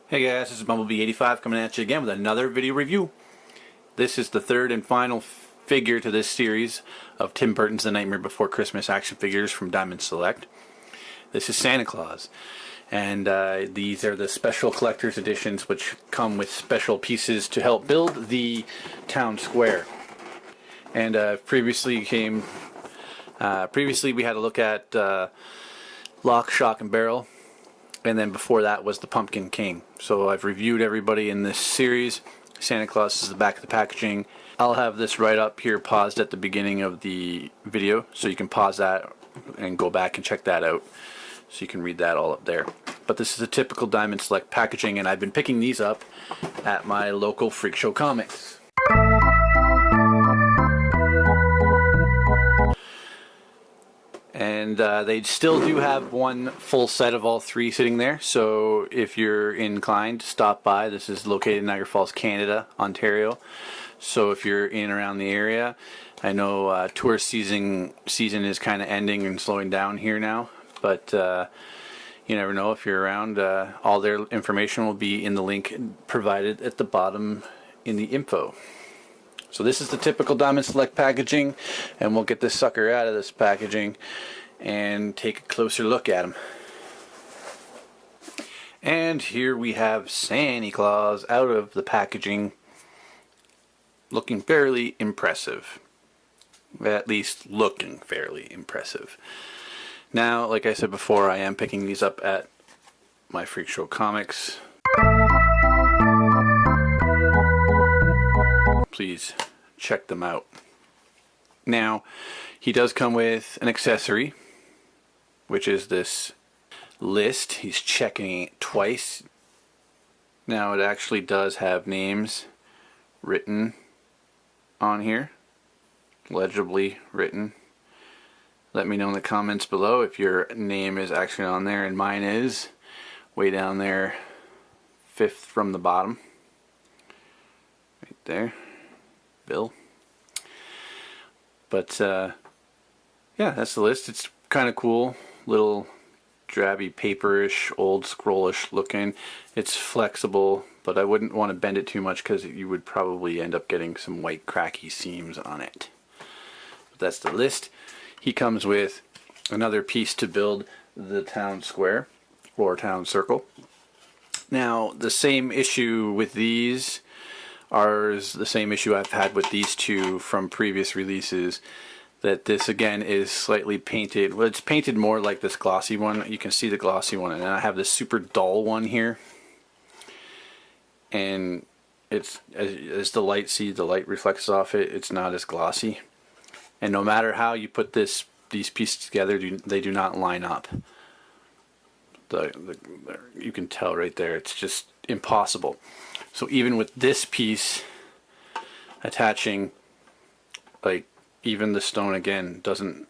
Hey guys, this is Bumblebee85 coming at you again with another video review. This is the third and final figure to this series of Tim Burton's The Nightmare Before Christmas action figures from Diamond Select. This is Santa Claus, and these are the special collector's editions which come with special pieces to help build the town square. And previously we had a look at Lock, Shock, and Barrel. And then before that was the Pumpkin King. So I've reviewed everybody in this series. Santa Claus is the back of the packaging. I'll have this right up here paused at the beginning of the video, so you can pause that and go back and check that out. So you can read that all up there. But this is a typical Diamond Select packaging, and I've been picking these up at my local Freak Show Comics. And they still do have one full set of all three sitting there, so if you're inclined, stop by. This is located in Niagara Falls, Canada, Ontario. So if you're in and around the area, I know tourist season is kind of ending and slowing down here now, but you never know if you're around. All their information will be in the link provided at the bottom in the info. So this is the typical Diamond Select packaging, and we'll get this sucker out of this packaging and take a closer look at him. And here we have Santa Claus out of the packaging, looking fairly impressive. At least looking fairly impressive. Now, like I said before, I am picking these up at my Freak Show Comics. Please check them out. Now, he does come with an accessory, which is this list. He's checking it twice. Now, it actually does have names written on here, legibly written. Let me know in the comments below if your name is actually on there, and mine is way down there, 5th from the bottom, right there. Bill. But yeah, that's the list. It's kind of cool, little drabby paperish, old scrollish looking. It's flexible, but I wouldn't want to bend it too much because you would probably end up getting some white cracky seams on it. But that's the list. He comes with another piece to build the town square or town circle. Now, the same issue with these is the same issue I've had with these two from previous releases, that this again is slightly painted. Well, it's painted more like this glossy one. You can see the glossy one, and then I have this super dull one here, and it's as the light reflects off it, it's not as glossy. And no matter how you put these pieces together, they do not line up. You can tell right there, it's just impossible. So even with this piece attaching, like, even the stone again doesn't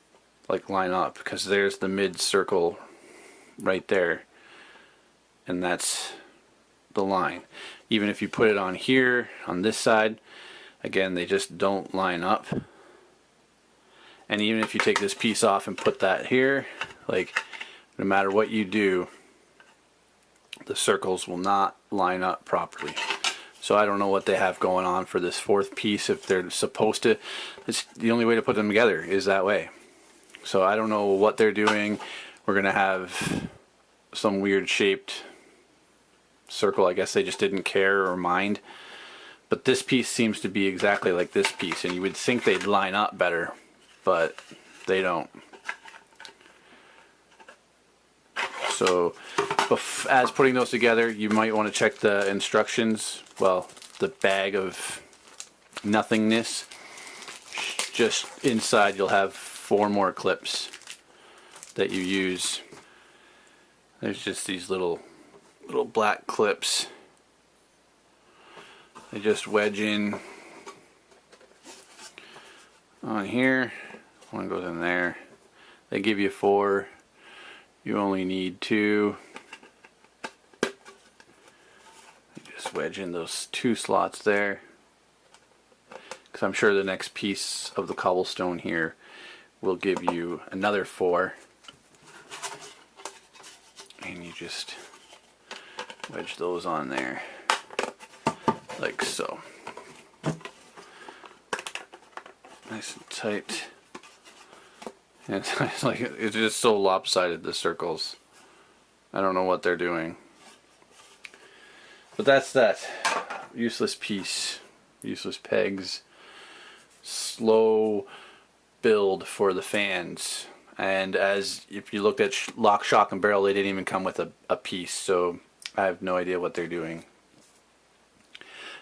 like line up, because there's the mid circle right there, and that's the line. Even if you put it on here, on this side, again, they just don't line up. And even if you take this piece off and put that here, like, no matter what you do, the circles will not line up properly. So I don't know what they have going on for this fourth piece. If they're supposed to, it's the only way to put them together is that way. So I don't know what they're doing. We're gonna have some weird shaped circle. I guess they just didn't care or mind. But this piece seems to be exactly like this piece, and you would think they'd line up better, but they don't. So as putting those together, you might want to check the instructions. Well, the bag of nothingness. Just inside you'll have 4 more clips that you use. There's just these little black clips. They just wedge in on here. One goes in there. They give you 4. You only need 2. Just wedge in those 2 slots there, because I'm sure the next piece of the cobblestone here will give you another 4, and you just wedge those on there like so. Nice and tight. And it's like it's just so lopsided, the circles. I don't know what they're doing. But that's that. Useless piece. Useless pegs. Slow build for the fans. And as if you looked at Lock, Shock, and Barrel, they didn't even come with a piece. So I have no idea what they're doing.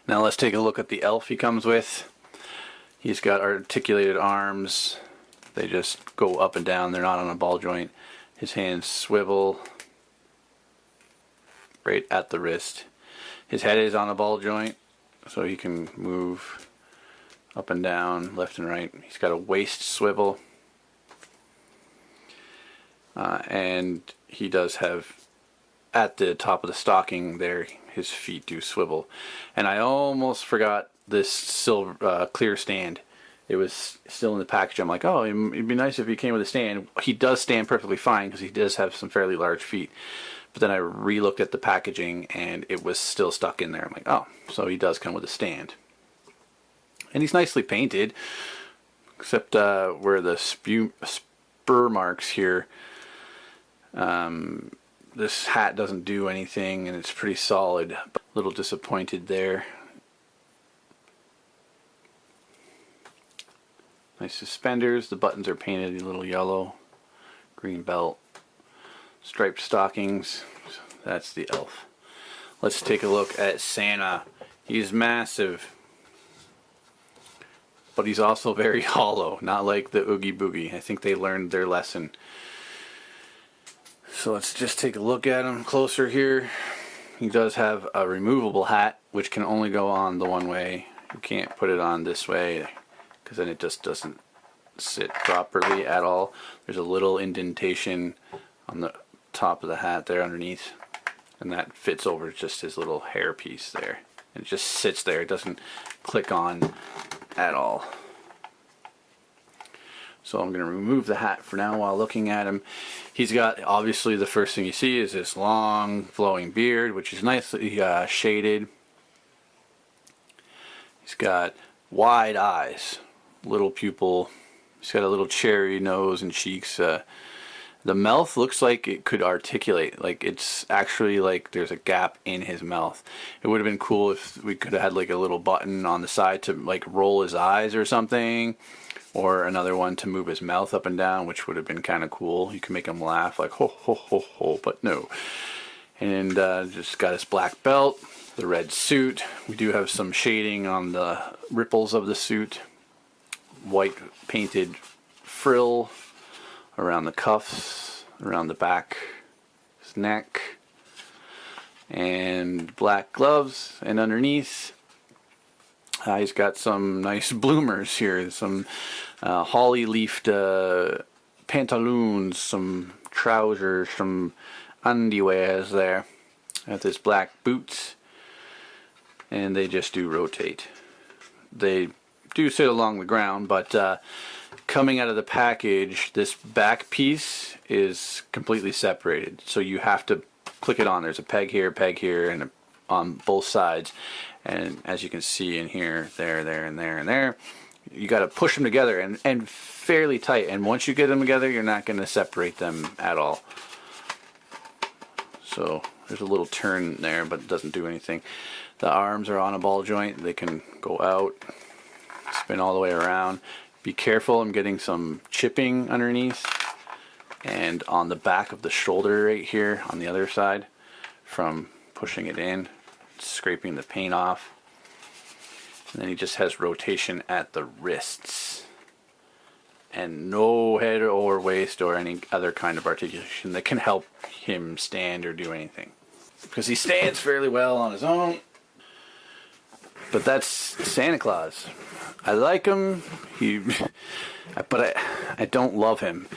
Now let's take a look at the elf he comes with. He's got articulated arms. They just go up and down. They're not on a ball joint. His hands swivel right at the wrist. His head is on a ball joint, so he can move up and down, left and right. He's got a waist swivel. And he does have, at the top of the stocking there, his feet do swivel. And I almost forgot this silver clear stand. It was still in the package. I'm like, oh, it'd be nice if he came with a stand. He does stand perfectly fine because he does have some fairly large feet. But then I re-looked at the packaging and it was still stuck in there. I'm like, oh, so he does come with a stand. And he's nicely painted, except where the spur marks here. This hat doesn't do anything and it's pretty solid. A little disappointed there. Nice suspenders. The buttons are painted a little yellow. Green belt. Striped stockings. That's the elf. Let's take a look at Santa. He's massive. But he's also very hollow. Not like the Oogie Boogie. I think they learned their lesson. So let's just take a look at him closer here. He does have a removable hat, which can only go on the one way. You can't put it on this way, because then it just doesn't sit properly at all. There's a little indentation on the top of the hat there underneath, and that fits over just his little hair piece there. And it just sits there. It doesn't click on at all. So I'm going to remove the hat for now while looking at him. He's got, obviously the first thing you see is this long flowing beard, which is nicely shaded. He's got wide eyes, little pupil. He's got a little cherry nose and cheeks. The mouth looks like it could articulate. Like it's actually like there's a gap in his mouth. It would have been cool if we could have had like a little button on the side to like roll his eyes or something. Or another one to move his mouth up and down, which would have been kind of cool. You can make him laugh like ho ho ho ho, but no. And just got his black belt, the red suit. We do have some shading on the ripples of the suit. White painted frill around the cuffs, around the back, his neck, and black gloves. And underneath, he's got some nice bloomers here, some holly leafed pantaloons, some trousers, some underwears there. Got this black boots, and they just do rotate. They do sit along the ground, but coming out of the package, this back piece is completely separated. So you have to click it on. There's a peg here, and on both sides. And as you can see in here, there, and there, and there, you got to push them together and fairly tight. And once you get them together, you're not going to separate them at all. So there's a little turn there, but it doesn't do anything. The arms are on a ball joint. They can go out, spin all the way around. Be careful, I'm getting some chipping underneath and on the back of the shoulder right here on the other side from pushing it in, scraping the paint off. And then he just has rotation at the wrists and no head or waist or any other kind of articulation that can help him stand or do anything, because he stands fairly well on his own. But that's Santa Claus. I like him, but I don't love him.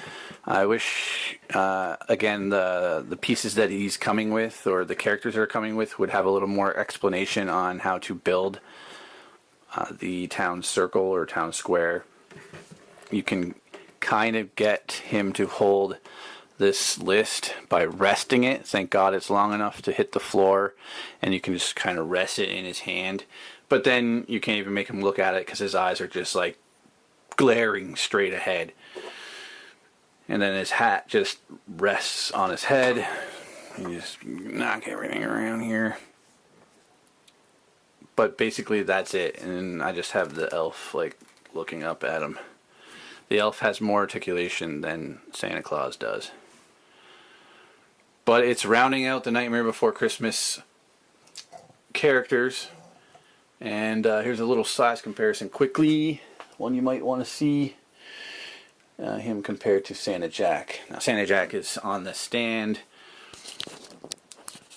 I wish, again, the pieces that he's coming with, or the characters are coming with, would have a little more explanation on how to build the town circle or town square. You can kind of get him to hold this list by resting it. Thank God it's long enough to hit the floor, and you can just kind of rest it in his hand. But then you can't even make him look at it because his eyes are just like glaring straight ahead. And then his hat just rests on his head. You just knock everything around here. But basically that's it. And I just have the elf like looking up at him. The elf has more articulation than Santa Claus does. But it's rounding out the Nightmare Before Christmas characters. And here's a little size comparison quickly. One you might want to see. Him compared to Santa Jack. Now Santa Jack is on the stand.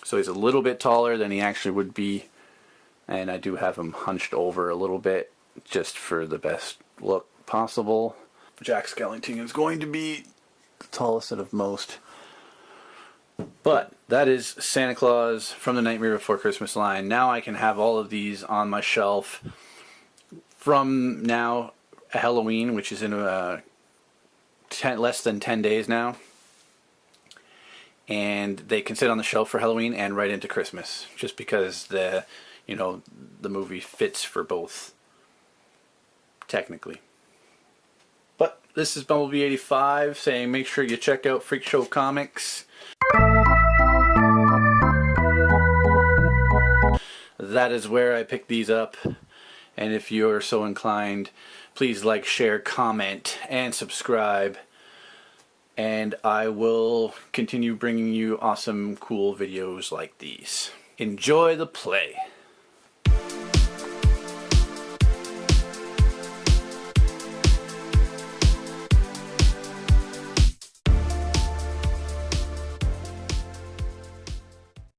So he's a little bit taller than he actually would be. And I do have him hunched over a little bit just for the best look possible. Jack Skellington is going to be the tallest out of most. But that is Santa Claus from the Nightmare Before Christmas line. Now I can have all of these on my shelf from now Halloween, which is in less than 10 days now. And they can sit on the shelf for Halloween and right into Christmas, just because the movie fits for both, technically. But this is Bumblebee85 saying make sure you check out Freak Show Comics. That is where I pick these up. And if you're so inclined, please like, share, comment, and subscribe. And I will continue bringing you awesome, cool videos like these. Enjoy the play.